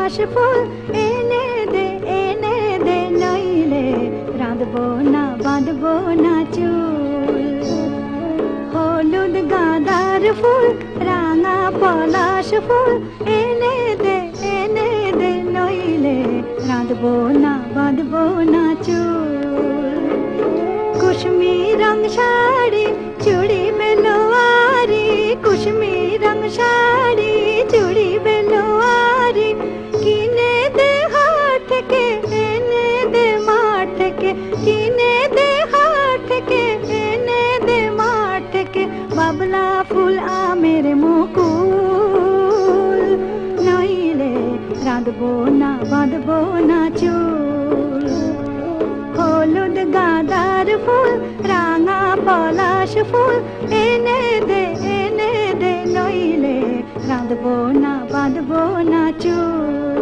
পলাশ ফুল এনে দে নইলে রাঁধবো না বাঁধবো না চুল হলুদ গাঁদার ফুল রাঙা পলাশ ফুল এনে দে নইলে রাঁধবো না বাঁধবো না চুল कुश्मी रंग साड़ी चूड़ी बेलोआरी कुश्मी रंग साड़ी चूड़ी बेलोआरी किने दे हाथ के एने दे माठ के किने दे हाथ के एने दे माठ के बाबला फूल आ मेरे मुकुल नइले रांधबो ना बांधबो ना चूल হলুদ গাঁদার ফুল রাঙা পলাশ ফুল এনে দে নইলে রাঁধবো না বাঁধবো না চুল